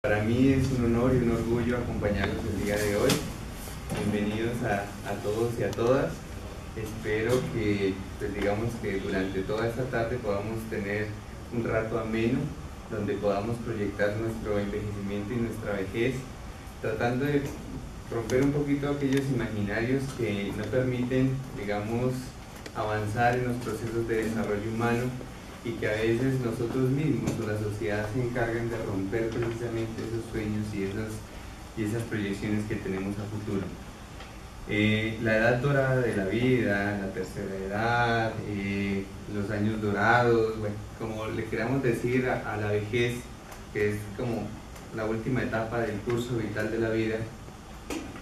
Para mí es un honor y un orgullo acompañarlos el día de hoy. Bienvenidos a todos y a todas. Espero que, digamos que durante toda esta tarde podamos tener un rato ameno donde podamos proyectar nuestro envejecimiento y nuestra vejez, tratando de romper un poquito aquellos imaginarios que no permiten, digamos, avanzar en los procesos de desarrollo humano y que a veces nosotros mismos o la sociedad se encargan de romper precisamente esos sueños y esas proyecciones que tenemos a futuro. La edad dorada de la vida, la tercera edad, los años dorados, bueno, como le queramos decir a la vejez, que es como la última etapa del curso vital de la vida,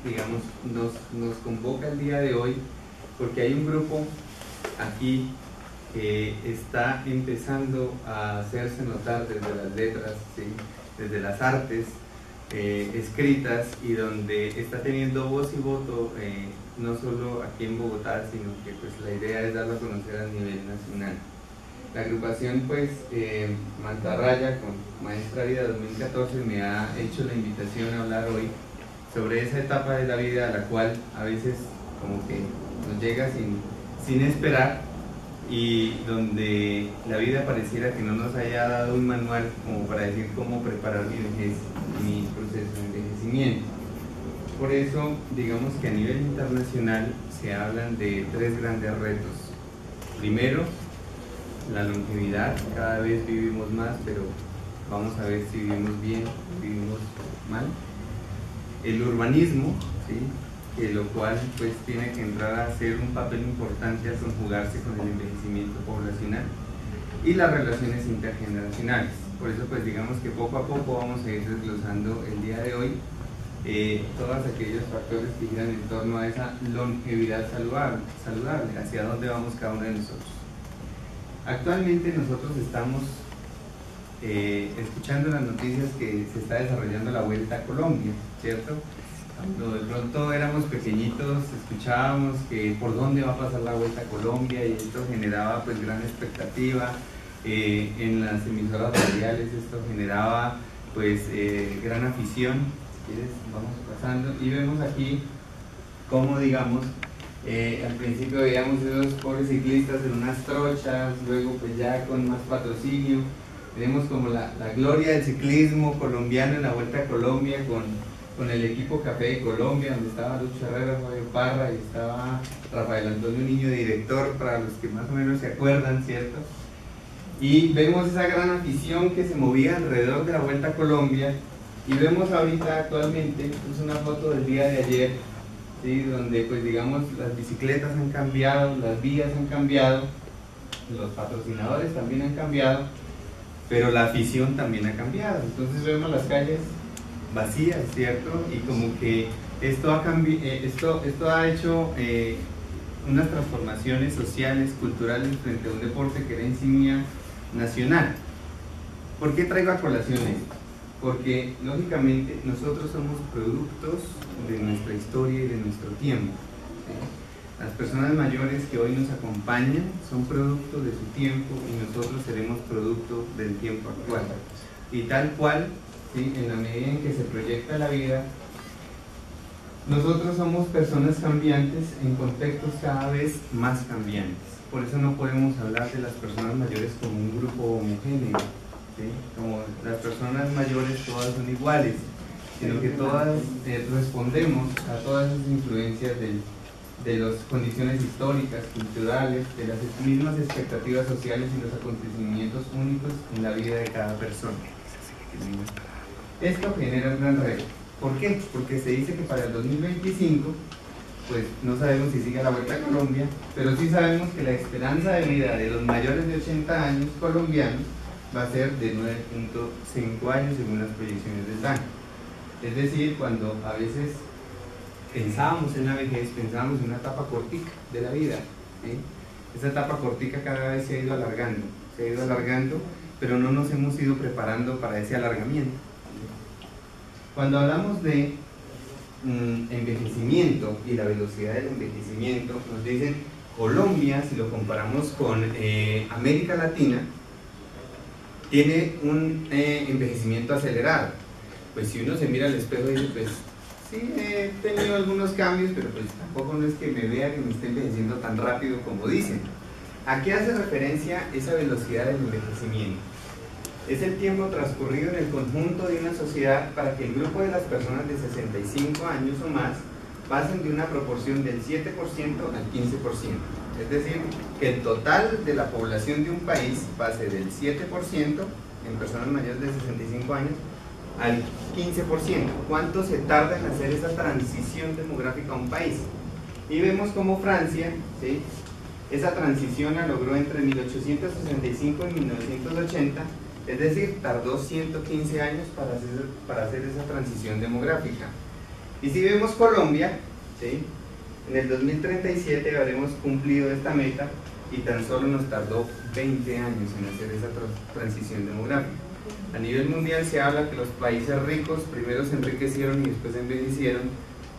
digamos, nos convoca el día de hoy porque hay un grupo aquí que está empezando a hacerse notar desde las letras, ¿sí? Desde las artes escritas, y donde está teniendo voz y voto no solo aquí en Bogotá, sino que pues la idea es darlo a conocer a nivel nacional. La agrupación pues Mantarraya con Maestra Vida 2014 me ha hecho la invitación a hablar hoy sobre esa etapa de la vida a la cual a veces como que nos llega sin esperar, y donde la vida pareciera que no nos haya dado un manual como para decir cómo preparar mi vejez, mi proceso de envejecimiento. Por eso, digamos que a nivel internacional se hablan de tres grandes retos. Primero, la longevidad. Cada vez vivimos más, pero vamos a ver si vivimos bien, vivimos mal. El urbanismo, ¿sí? Lo cual pues tiene que entrar a hacer un papel importante al conjugarse con el envejecimiento poblacional, y las relaciones intergeneracionales. Por eso pues digamos que poco a poco vamos a ir desglosando el día de hoy todos aquellos factores que giran en torno a esa longevidad saludable, hacia dónde vamos cada uno de nosotros. Actualmente nosotros estamos escuchando las noticias que se está desarrollando la Vuelta a Colombia, ¿cierto? Cuando de pronto éramos pequeñitos escuchábamos que por dónde va a pasar la Vuelta a Colombia, y esto generaba pues gran expectativa en las emisoras radiales. Esto generaba pues gran afición. Si quieres, vamos pasando y vemos aquí cómo, digamos, al principio veíamos esos pobres ciclistas en unas trochas, luego pues ya con más patrocinio tenemos como la gloria del ciclismo colombiano en la Vuelta a Colombia con el equipo Café de Colombia, donde estaba Lucho Herrera, Fabio Parra, y estaba Rafael Antonio Niño, director, para los que más o menos se acuerdan, ¿cierto? Y vemos esa gran afición que se movía alrededor de la Vuelta a Colombia, y vemos ahorita actualmente, es una foto del día de ayer, ¿sí? Donde pues digamos las bicicletas han cambiado, las vías han cambiado, los patrocinadores también han cambiado, pero la afición también ha cambiado. Entonces vemos las calles vacías, ¿cierto? Y como que esto ha hecho unas transformaciones sociales, culturales frente a un deporte que era insignia nacional. ¿Por qué traigo a colación esto? Porque lógicamente nosotros somos productos de nuestra historia y de nuestro tiempo, ¿sí? Las personas mayores que hoy nos acompañan son producto de su tiempo, y nosotros seremos producto del tiempo actual. Y tal cual, ¿sí? En la medida en que se proyecta la vida, nosotros somos personas cambiantes en contextos cada vez más cambiantes. Por eso no podemos hablar de las personas mayores como un grupo homogéneo, ¿sí? Como las personas mayores todas son iguales, sino que todas respondemos a todas esas influencias de las condiciones históricas, culturales, de las mismas expectativas sociales y los acontecimientos únicos en la vida de cada persona. Esto genera un gran reto. ¿Por qué? Porque se dice que para el 2025, pues no sabemos si sigue la Vuelta a Colombia, pero sí sabemos que la esperanza de vida de los mayores de 80 años colombianos va a ser de 9.5 años según las proyecciones del DANE. Es decir, cuando a veces pensábamos en la vejez, pensábamos en una etapa cortica de la vida, ¿sí? Esa etapa cortica cada vez se ha ido alargando, pero no nos hemos ido preparando para ese alargamiento. Cuando hablamos de envejecimiento y la velocidad del envejecimiento, nos dicen Colombia, si lo comparamos con América Latina, tiene un envejecimiento acelerado. pues si uno se mira al espejo y dice, pues sí, he tenido algunos cambios, pero pues tampoco no es que me vea que me esté envejeciendo tan rápido como dicen. ¿A qué hace referencia esa velocidad del envejecimiento? Es el tiempo transcurrido en el conjunto de una sociedad para que el grupo de las personas de 65 años o más pasen de una proporción del 7% al 15%. Es decir, que el total de la población de un país pase del 7% en personas mayores de 65 años al 15%. ¿Cuánto se tarda en hacer esa transición demográfica a un país? Y vemos como Francia, ¿sí?, esa transición la logró entre 1865 y 1980, es decir, tardó 115 años para hacer esa transición demográfica. Y si vemos Colombia, ¿sí?, en el 2037 habremos cumplido esta meta y tan solo nos tardó 20 años en hacer esa transición demográfica. A nivel mundial se habla que los países ricos primero se enriquecieron y después envejecieron,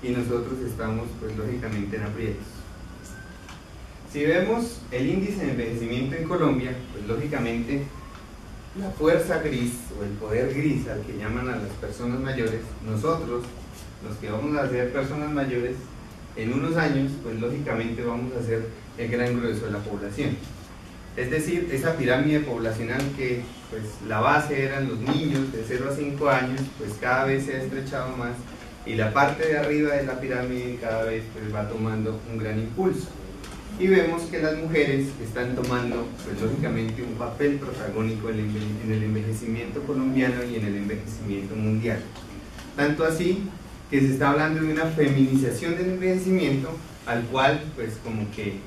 y nosotros estamos, pues lógicamente, en aprietos. Si vemos el índice de envejecimiento en Colombia, pues lógicamente la fuerza gris o el poder gris al que llaman a las personas mayores, nosotros, los que vamos a ser personas mayores, en unos años, pues lógicamente vamos a ser el gran grueso de la población. Es decir, esa pirámide poblacional que pues la base eran los niños de 0 a 5 años, pues cada vez se ha estrechado más, y la parte de arriba de la pirámide cada vez pues va tomando un gran impulso. Y vemos que las mujeres están tomando, pues lógicamente, un papel protagónico en el envejecimiento colombiano y en el envejecimiento mundial. Tanto así que se está hablando de una feminización del envejecimiento, al cual pues como que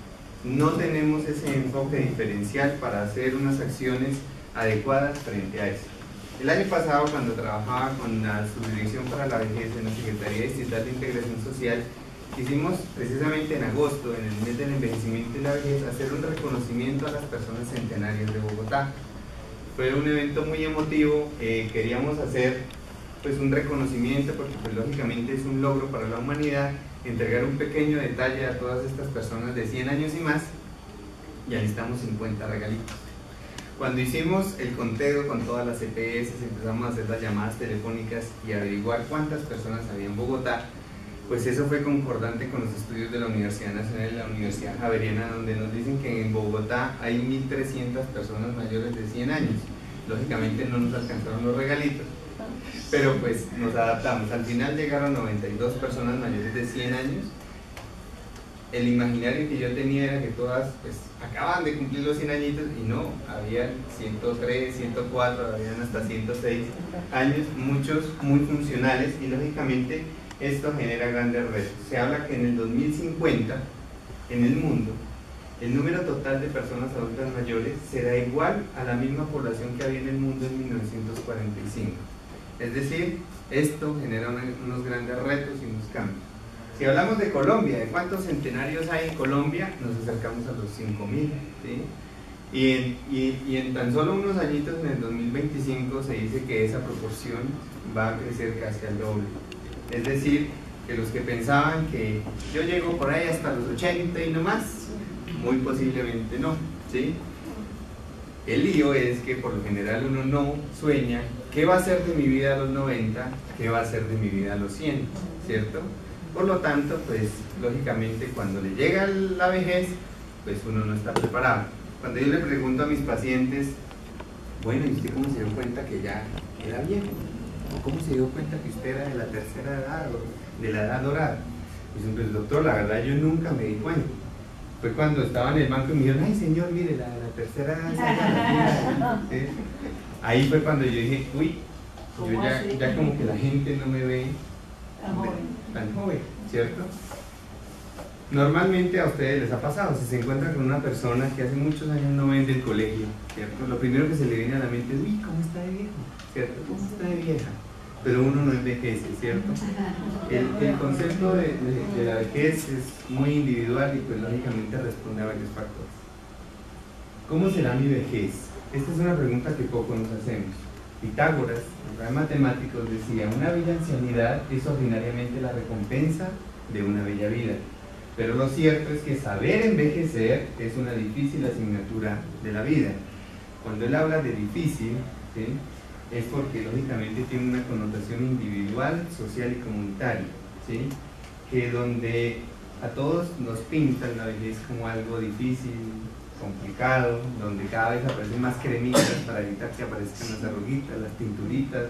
no tenemos ese enfoque diferencial para hacer unas acciones adecuadas frente a eso. El año pasado, cuando trabajaba con la Subdirección para la Vejez en la Secretaría Distrital de Integración Social, quisimos precisamente en agosto, en el mes del envejecimiento y la vejez, hacer un reconocimiento a las personas centenarias de Bogotá. Fue un evento muy emotivo, queríamos hacer pues un reconocimiento porque pues lógicamente es un logro para la humanidad, entregar un pequeño detalle a todas estas personas de 100 años y más, y alistamos 50 regalitos. Cuando hicimos el conteo con todas las EPS, empezamos a hacer las llamadas telefónicas y averiguar cuántas personas había en Bogotá, pues eso fue concordante con los estudios de la Universidad Nacional y la Universidad Javeriana, donde nos dicen que en Bogotá hay 1.300 personas mayores de 100 años. Lógicamente no nos alcanzaron los regalitos, pero pues nos adaptamos. Al final llegaron 92 personas mayores de 100 años. El imaginario que yo tenía era que todas pues acaban de cumplir los 100 añitos, y no, había 103, 104, habían hasta 106 años, muchos muy funcionales, y lógicamente esto genera grandes retos. Se habla que en el 2050, en el mundo, el número total de personas adultas mayores será igual a la misma población que había en el mundo en 1945. Es decir, esto genera unos grandes retos y unos cambios. Si hablamos de Colombia, de cuántos centenarios hay en Colombia, nos acercamos a los 5.000, ¿sí? Y en tan solo unos añitos, en el 2025, se dice que esa proporción va a crecer casi al doble. Es decir, que los que pensaban que yo llego por ahí hasta los 80 y no más, muy posiblemente no, ¿sí? El lío es que por lo general uno no sueña qué va a ser de mi vida a los 90, qué va a ser de mi vida a los 100, ¿cierto? Por lo tanto, pues lógicamente cuando le llega la vejez, pues uno no está preparado. Cuando yo le pregunto a mis pacientes, bueno, ¿y usted cómo se dio cuenta que ya era viejo? ¿O cómo se dio cuenta que usted era de la tercera edad o de la edad dorada? Dicen, pues doctor, la verdad yo nunca me di cuenta. Fue cuando estaba en el banco y me dijeron, ay señor, mire, la tercera edad ¿sí? Ahí fue cuando yo dije, uy, yo ya como que la gente no me ve tan joven, ¿cierto? Normalmente a ustedes les ha pasado, si se encuentran con una persona que hace muchos años no ven del colegio, ¿cierto? Lo primero que se le viene a la mente es, uy, ¿cómo está de viejo? ¿Cierto? ¿Cómo está de vieja? Pero uno no envejece, ¿cierto? El concepto de la vejez es muy individual y pues lógicamente responde a varios factores. ¿Cómo será mi vejez? Esta es una pregunta que poco nos hacemos. Pitágoras, el gran matemático, decía, una bella ancianidad es ordinariamente la recompensa de una bella vida. Pero lo cierto es que saber envejecer es una difícil asignatura de la vida. Cuando él habla de difícil, ¿sí?, es porque lógicamente tiene una connotación individual, social y comunitaria, ¿sí? Que donde a todos nos pintan la vejez como algo difícil, complicado, donde cada vez aparecen más cremitas para evitar que aparezcan las arruguitas, las tinturitas,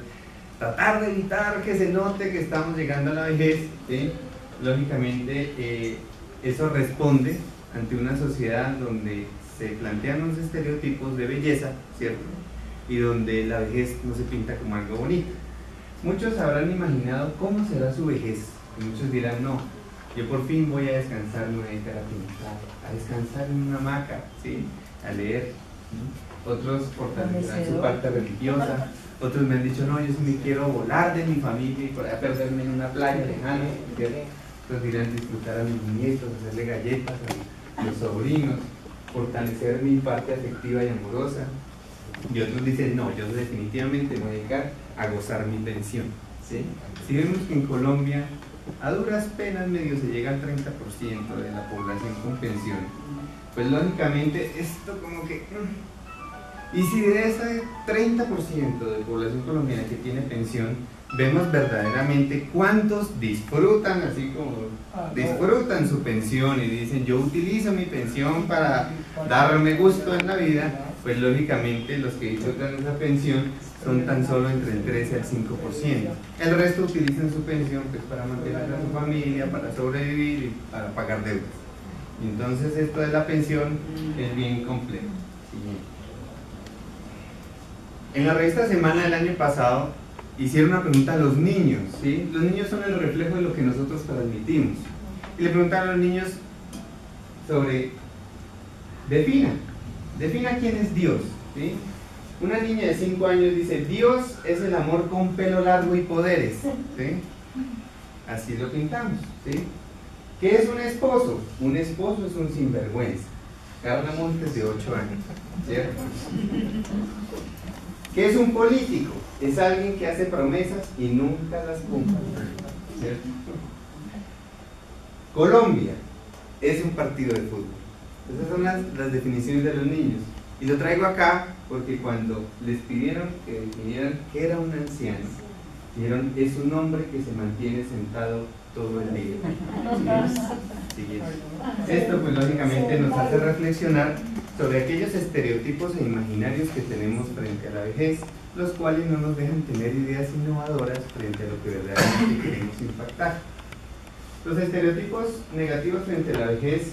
tratar de evitar que se note que estamos llegando a la vejez, ¿sí? Lógicamente eso responde ante una sociedad donde se plantean unos estereotipos de belleza, ¿cierto? Y donde la vejez no se pinta como algo bonito. Muchos habrán imaginado cómo será su vejez, y muchos dirán, no, yo por fin voy a descansar, me voy a dedicar a pintar, a descansar en una hamaca, ¿sí? A leer, ¿sí? Otros fortalecerán su parte religiosa, otros me han dicho, no, yo sí me quiero volar de mi familia y por allá perderme en una playa lejana, ¿cierto? Otros dirán disfrutar a mis nietos, hacerle galletas a los sobrinos, fortalecer mi parte afectiva y amorosa. Y otros dicen, no, yo definitivamente me voy a dedicar a gozar mi pensión, ¿sí? Si vemos que en Colombia a duras penas medio se llega al 30% de la población con pensión, pues lógicamente esto como que... Y si de ese 30% de población colombiana que tiene pensión, vemos verdaderamente cuántos disfrutan, así como disfrutan su pensión y dicen, yo utilizo mi pensión para darme gusto en la vida, pues lógicamente los que disfrutan esa pensión son tan solo entre el 13 al 5%. El resto utilizan su pensión pues, para mantener a su familia, para sobrevivir y para pagar deudas. Entonces esto de la pensión es bien complejo. En la revista Semana del año pasado hicieron una pregunta a los niños, ¿sí? Los niños son el reflejo de lo que nosotros transmitimos. Y le preguntaron a los niños sobre, defina quién es Dios, ¿sí? Una niña de 5 años dice, Dios es el amor con pelo largo y poderes, ¿sí? Así lo pintamos, ¿sí? ¿Qué es un esposo? Un esposo es un sinvergüenza. Carla Montes de 8 años, ¿cierto? ¿Qué es un político? Es alguien que hace promesas y nunca las cumple, ¿cierto? Colombia es un partido de fútbol. Esas son las definiciones de los niños. Y lo traigo acá porque cuando les pidieron que definieran qué era un anciano, dijeron, es un hombre que se mantiene sentado todo el día. ¿Sí? Esto pues lógicamente nos hace reflexionar sobre aquellos estereotipos e imaginarios que tenemos frente a la vejez, los cuales no nos dejan tener ideas innovadoras frente a lo que verdaderamente queremos impactar. Los estereotipos negativos frente a la vejez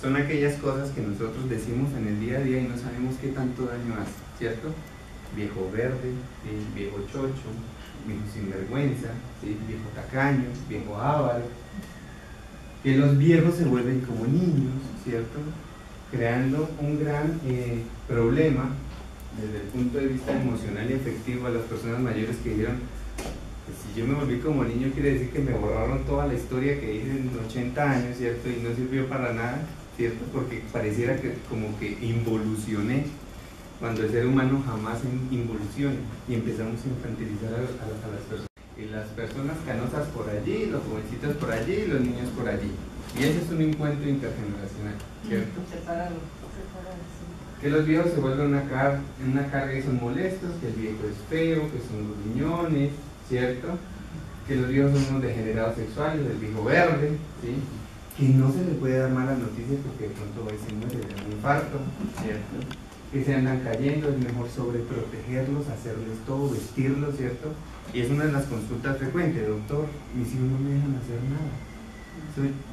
son aquellas cosas que nosotros decimos en el día a día y no sabemos qué tanto daño hace, ¿cierto? Viejo verde, viejo chocho, viejo sinvergüenza, ¿sí? Viejo tacaño, viejo avaro. Que los viejos se vuelven como niños, ¿cierto? Creando un gran problema desde el punto de vista emocional y afectivo a las personas mayores que dijeron, pues si yo me volví como niño quiere decir que me borraron toda la historia que hice en 80 años, ¿cierto? Y no sirvió para nada, ¿cierto? Porque pareciera que como que involucioné, cuando el ser humano jamás involuciona y empezamos a infantilizar a las personas. Y las personas canosas por allí, los jovencitos por allí, los niños por allí. Y ese es un encuentro intergeneracional, ¿cierto? Separado. Que los viejos se vuelven una carga y son molestos, que el viejo es feo, que son los riñones, ¿cierto? Que los viejos son unos degenerados sexuales, el viejo verde, ¿sí? Que no se le puede dar malas noticias porque de pronto va a se muere de un infarto, ¿cierto? Que se andan cayendo, es mejor sobreprotegerlos, hacerles todo, vestirlos, ¿cierto? Y es una de las consultas frecuentes, doctor, mis hijos no me dejan hacer nada.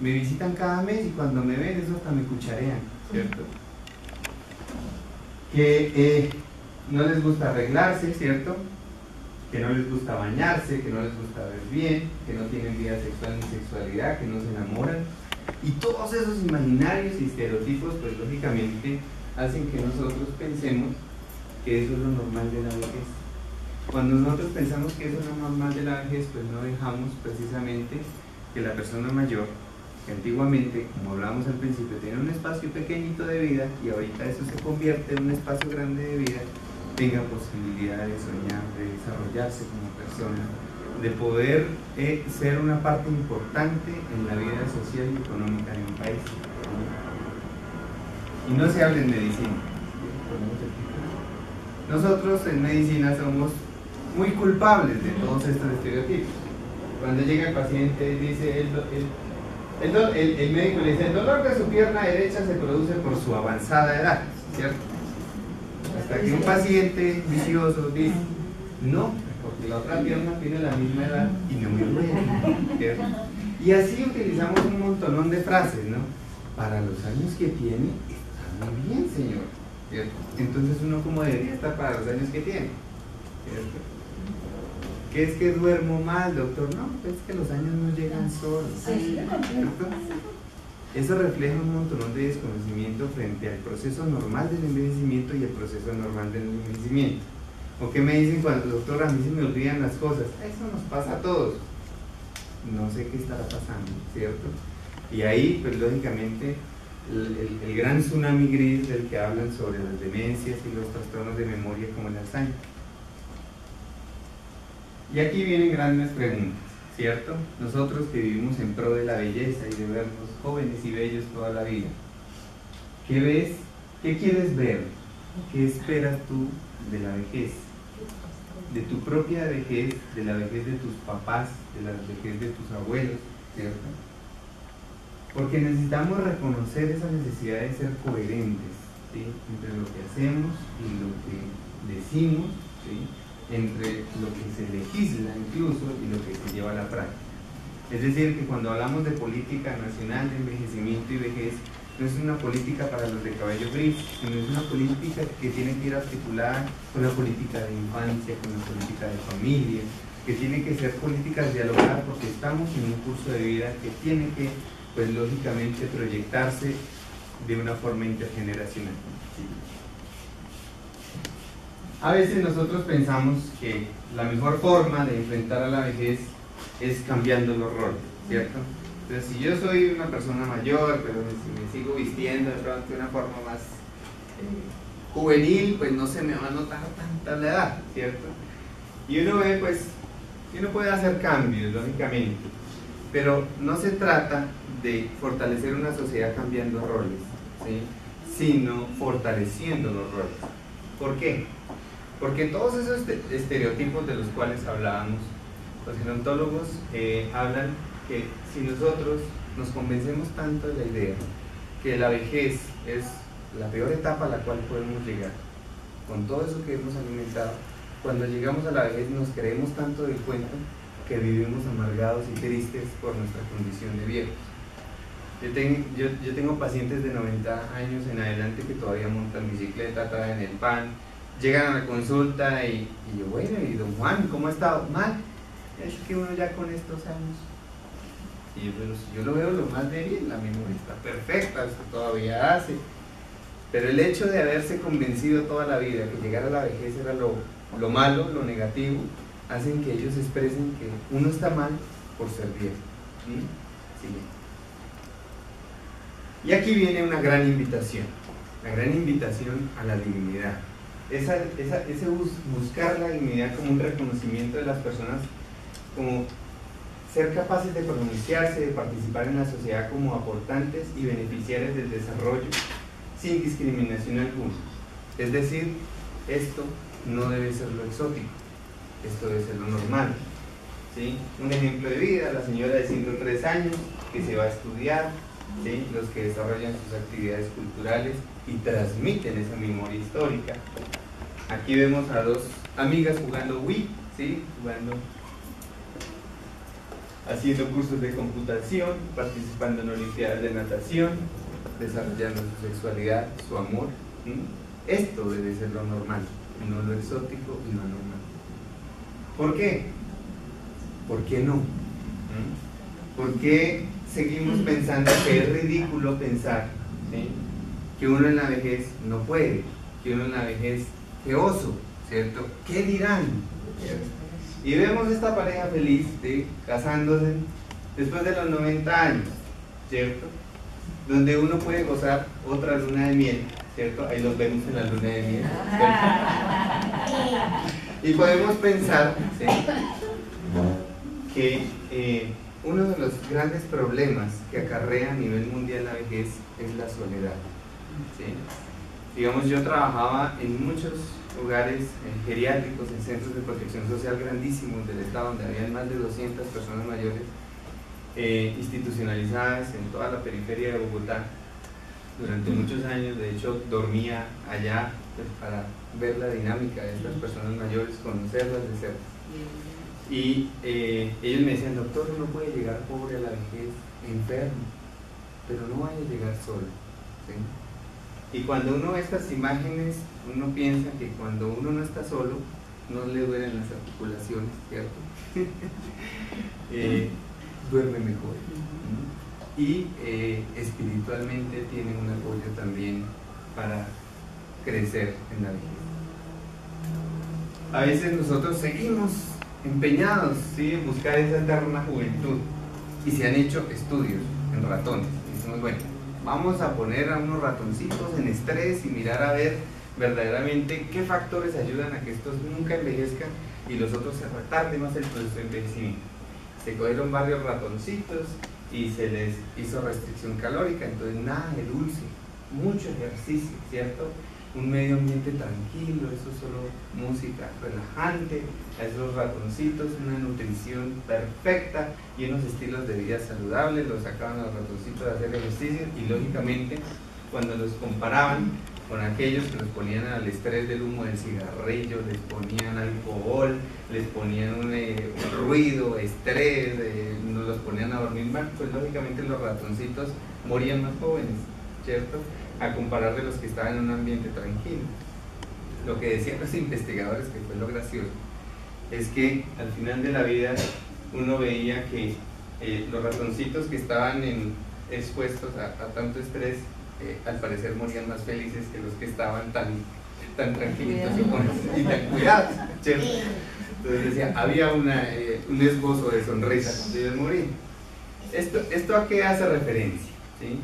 Me visitan cada mes y cuando me ven eso hasta me cucharean, ¿cierto? Que no les gusta arreglarse, ¿cierto? Que no les gusta bañarse, que no les gusta ver bien, que no tienen vida sexual ni sexualidad, que no se enamoran. Y todos esos imaginarios y estereotipos, pues lógicamente hacen que nosotros pensemos que eso es lo normal de la vejez. Cuando nosotros pensamos que eso es lo normal de la vejez, pues no dejamos precisamente que la persona mayor, que antiguamente, como hablábamos al principio, tenía un espacio pequeñito de vida y ahorita eso se convierte en un espacio grande de vida, tenga posibilidad de soñar, de desarrollarse como persona, de poder ser una parte importante en la vida social y económica de un país. Y no se habla en medicina. Nosotros en medicina somos muy culpables de todos estos estereotipos. Cuando llega el paciente, dice el médico le dice: el dolor de su pierna derecha se produce por su avanzada edad, ¿cierto? Hasta que un paciente vicioso dice: no, porque la otra pierna tiene la misma edad y no me duele, ¿cierto? Y así utilizamos un montonón de frases, ¿no? Para los años que tiene, está muy bien, señor, ¿cierto? Entonces uno, ¿cómo debería estar para los años que tiene? ¿Cierto? ¿Qué es que duermo mal, doctor? No, pues es que los años no llegan solos, ¿cierto? Eso refleja un montón de desconocimiento frente al proceso normal del envejecimiento y el proceso normal del envejecimiento. ¿O qué me dicen cuando, doctor, a mí se me olvidan las cosas? Eso nos pasa a todos. No sé qué estará pasando, ¿cierto? Y ahí, pues lógicamente, el gran tsunami gris del que hablan sobre las demencias y los trastornos de memoria como el Alzheimer. Y aquí vienen grandes preguntas, ¿cierto? Nosotros que vivimos en pro de la belleza y de vernos jóvenes y bellos toda la vida, ¿qué ves? ¿Qué quieres ver? ¿Qué esperas tú de la vejez? De tu propia vejez, de la vejez de tus papás, de la vejez de tus abuelos, ¿cierto? Porque necesitamos reconocer esa necesidad de ser coherentes, ¿sí? Entre lo que hacemos y lo que decimos, ¿sí? Entre lo que se legisla incluso y lo que se lleva a la práctica. Es decir, que cuando hablamos de política nacional de envejecimiento y vejez, no es una política para los de cabello gris, sino es una política que tiene que ir articulada con la política de infancia, con la política de familia, que tiene que ser políticas dialogadas, porque estamos en un curso de vida que tiene que, pues lógicamente, proyectarse de una forma intergeneracional. A veces nosotros pensamos que la mejor forma de enfrentar a la vejez es cambiando los roles, ¿cierto? Entonces, si yo soy una persona mayor, pero si me sigo vistiendo de pronto de una forma más juvenil, pues no se me va a notar tanta la edad, ¿cierto? Y uno ve, pues, que uno puede hacer cambios, lógicamente, pero no se trata de fortalecer una sociedad cambiando roles, ¿sí? Sino fortaleciendo los roles. ¿Por qué? Porque todos esos estereotipos de los cuales hablábamos, los gerontólogos hablan que si nosotros nos convencemos tanto de la idea que la vejez es la peor etapa a la cual podemos llegar, con todo eso que hemos alimentado, cuando llegamos a la vejez nos creemos tanto del cuento que vivimos amargados y tristes por nuestra condición de viejos. Yo tengo pacientes de 90 años en adelante que todavía montan bicicleta, traen el pan, llegan a la consulta y yo, bueno, y don Juan, ¿cómo ha estado? Mal. Es que uno ya con estos años, y yo lo veo lo más de bien, la memoria está perfecta, esto todavía hace, pero el hecho de haberse convencido toda la vida que llegar a la vejez era lo malo, lo negativo, hacen que ellos expresen que uno está mal por ser viejo. ¿Sí? Y aquí viene una gran invitación, la gran invitación a la dignidad. Ese buscar la dignidad como un reconocimiento de las personas, como ser capaces de pronunciarse, de participar en la sociedad como aportantes y beneficiarios del desarrollo sin discriminación alguna. Es decir, esto no debe ser lo exótico, esto debe ser lo normal, ¿sí? Un ejemplo de vida, la señora de 103 años que se va a estudiar, ¿sí? Los que desarrollan sus actividades culturales y transmiten esa memoria histórica. Aquí vemos a dos amigas jugando Wii, ¿sí? Haciendo cursos de computación, participando en olimpiadas de natación, desarrollando su sexualidad, su amor. Esto debe ser lo normal, no lo exótico y lo anormal. ¿Por qué? ¿Por qué no? ¿Por qué seguimos pensando que es ridículo pensar, ¿sí? Que uno en la vejez no puede, que uno en la vejez, qué oso, ¿cierto? ¿Qué dirán? ¿Cierto? Y vemos esta pareja feliz, ¿sí? Casándose después de los 90 años, ¿cierto? Donde uno puede gozar otra luna de miel, ¿cierto? Ahí los vemos en la luna de miel, ¿cierto? Y podemos pensar, ¿sí? Que uno de los grandes problemas que acarrea a nivel mundial la vejez es la soledad, ¿sí? Digamos, yo trabajaba en muchos hogares geriátricos, en centros de protección social grandísimos del estado, donde habían más de 200 personas mayores institucionalizadas en toda la periferia de Bogotá durante muchos años. De hecho, dormía allá pues, para ver la dinámica de estas personas mayores, conocerlas de cerca. Y ellos me decían: doctor, uno puede llegar pobre a la vejez, enfermo, pero no vaya a llegar solo, ¿sí? Y cuando uno ve estas imágenes, uno piensa que cuando uno no está solo, no le duelen las articulaciones, ¿cierto? Duerme mejor. Y espiritualmente tiene un apoyo también para crecer en la vejez. A veces nosotros seguimos empeñados, ¿sí?, en buscar esa eterna juventud, y se han hecho estudios en ratones. Y decimos: bueno, vamos a poner a unos ratoncitos en estrés y mirar a ver verdaderamente qué factores ayudan a que estos nunca envejezcan y los otros se retarde más el proceso de envejecimiento. Se cogieron varios ratoncitos y se les hizo restricción calórica, entonces nada de dulce, mucho ejercicio, ¿cierto? Un medio ambiente tranquilo, eso solo música relajante, a esos ratoncitos, una nutrición perfecta y unos estilos de vida saludables. Los sacaban a los ratoncitos a hacer ejercicio y lógicamente cuando los comparaban con aquellos que los ponían al estrés del humo del cigarrillo, les ponían alcohol, les ponían un ruido, estrés, los ponían a dormir mal, pues lógicamente los ratoncitos morían más jóvenes, ¿cierto?, a comparar de los que estaban en un ambiente tranquilo. Lo que decían los investigadores, que fue lo gracioso, es que al final de la vida uno veía que los ratoncitos que estaban expuestos a tanto estrés, al parecer morían más felices que los que estaban tan tranquilitos y tan cuidados, ¿cierto? Entonces decía, había un esbozo de sonrisa cuando ellos morían. ¿Esto a qué hace referencia? ¿Sí?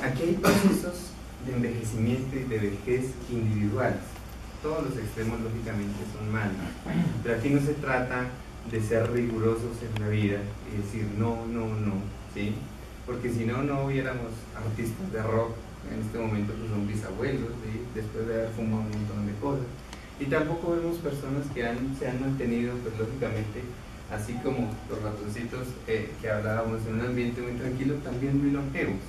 Aquí hay procesos de envejecimiento y de vejez individuales. Todos los extremos lógicamente son malos, pero aquí no se trata de ser rigurosos en la vida y decir no, ¿sí? Porque si no, no hubiéramos artistas de rock en este momento que son bisabuelos, ¿sí?, después de haber fumado un montón de cosas. Y tampoco vemos personas que se han mantenido, pues lógicamente, así como los ratoncitos que hablábamos, en un ambiente muy tranquilo, también muy longevos.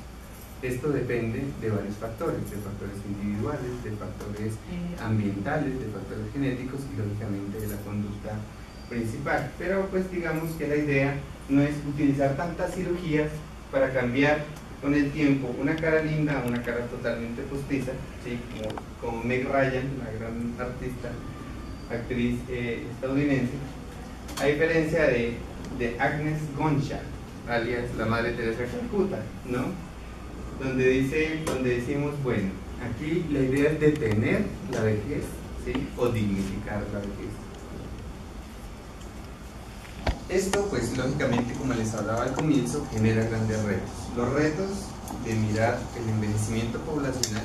Esto depende de varios factores, de factores individuales, de factores ambientales, de factores genéticos y lógicamente de la conducta principal. Pero pues digamos que la idea no es utilizar tantas cirugías para cambiar con el tiempo una cara linda a una cara totalmente postiza, ¿sí?, como Meg Ryan, una gran artista, actriz estadounidense, a diferencia de Agnes Goncha, alias la Madre Teresa de Calcuta, ¿no?, donde decimos, bueno, aquí la idea es detener la vejez, ¿sí?, o dignificar la vejez. Esto, pues lógicamente, como les hablaba al comienzo, genera grandes retos. Los retos de mirar el envejecimiento poblacional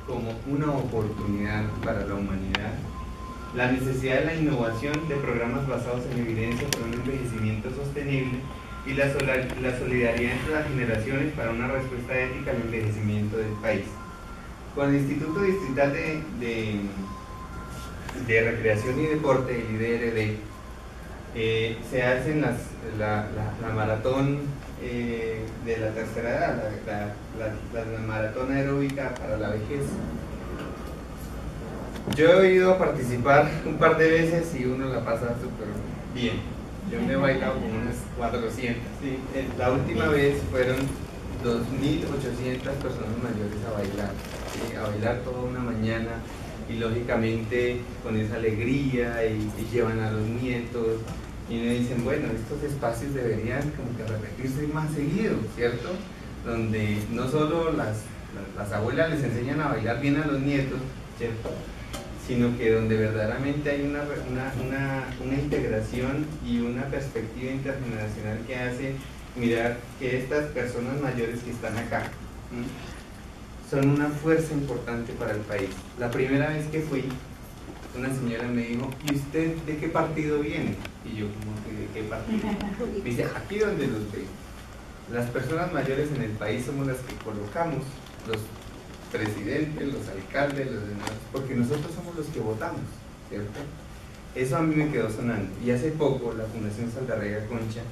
como una oportunidad para la humanidad, la necesidad de la innovación de programas basados en evidencia para un envejecimiento sostenible y la solidaridad entre las generaciones para una respuesta ética al envejecimiento del país. Con el Instituto Distrital de Recreación y Deporte, el IDRD, se hacen la maratón de la tercera edad, la maratón aeróbica para la vejez. Yo he ido a participar un par de veces y uno la pasa súper bien. Yo me he bailado como unas 400, ¿sí? La última vez fueron 2.800 personas mayores a bailar, ¿sí?, a bailar toda una mañana, y lógicamente con esa alegría y llevan a los nietos y me dicen, bueno, estos espacios deberían como que repetirse más seguido, ¿cierto? Donde no solo las abuelas les enseñan a bailar bien a los nietos, ¿cierto?, sino que donde verdaderamente hay una integración y una perspectiva intergeneracional que hace mirar que estas personas mayores que están acá, ¿sí?, son una fuerza importante para el país. La primera vez que fui, una señora me dijo, ¿y usted de qué partido viene? Y yo, como que ¿de qué partido? Me dice, aquí donde los ve. Las personas mayores en el país somos las que colocamos los presidentes, los alcaldes, los demás, porque nosotros somos los que votamos, ¿cierto? Eso a mí me quedó sonando. Y hace poco la Fundación Saldarriaga Concha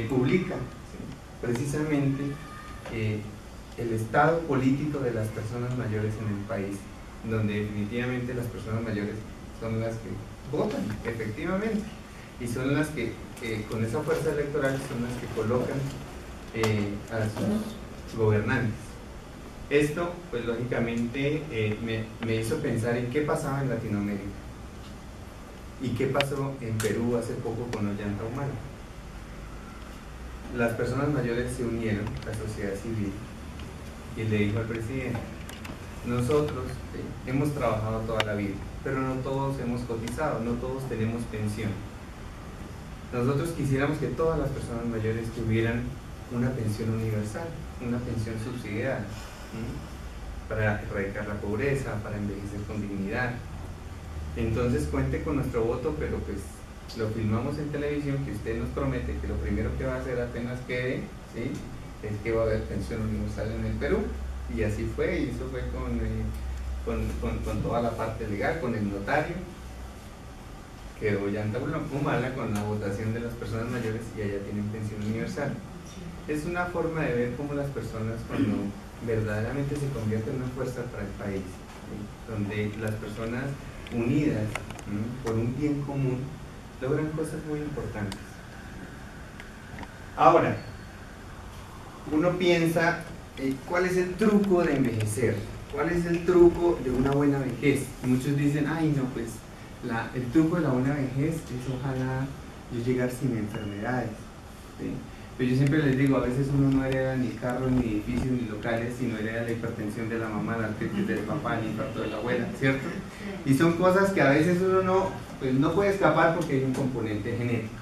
publica, ¿sí?, precisamente el estado político de las personas mayores en el país, donde definitivamente las personas mayores son las que votan, efectivamente, y son las que con esa fuerza electoral son las que colocan a sus gobernantes. Esto, pues lógicamente, me hizo pensar en qué pasaba en Latinoamérica y qué pasó en Perú hace poco con Ollanta Humala. Las personas mayores se unieron, la sociedad civil, y le dijo al presidente: nosotros hemos trabajado toda la vida, pero no todos hemos cotizado, no todos tenemos pensión. Nosotros quisiéramos que todas las personas mayores tuvieran una pensión universal, una pensión subsidiada, ¿sí?, para erradicar la pobreza, para envejecer con dignidad. Entonces cuente con nuestro voto, pero pues lo filmamos en televisión, que usted nos promete que lo primero que va a hacer apenas quede, ¿sí?, es que va a haber pensión universal en el Perú. Y así fue, y eso fue con toda la parte legal, con el notario. Quedó Ollanta Humala con la votación de las personas mayores y allá tienen pensión universal. Es una forma de ver cómo las personas, cuando verdaderamente se convierten en una fuerza para el país, ¿sí?, donde las personas unidas, ¿sí?, por un bien común, logran cosas muy importantes. Ahora, uno piensa, ¿cuál es el truco de envejecer? ¿Cuál es el truco de una buena vejez? Muchos dicen: ay no, pues el truco de la buena vejez es ojalá yo llegar sin enfermedades, ¿sí? Pero yo siempre les digo, a veces uno no hereda ni carros, ni edificios, ni locales, sino hereda la hipertensión de la mamá, la artritis del papá, el infarto de la abuela, ¿cierto? Y son cosas que a veces uno no puede escapar porque hay un componente genético.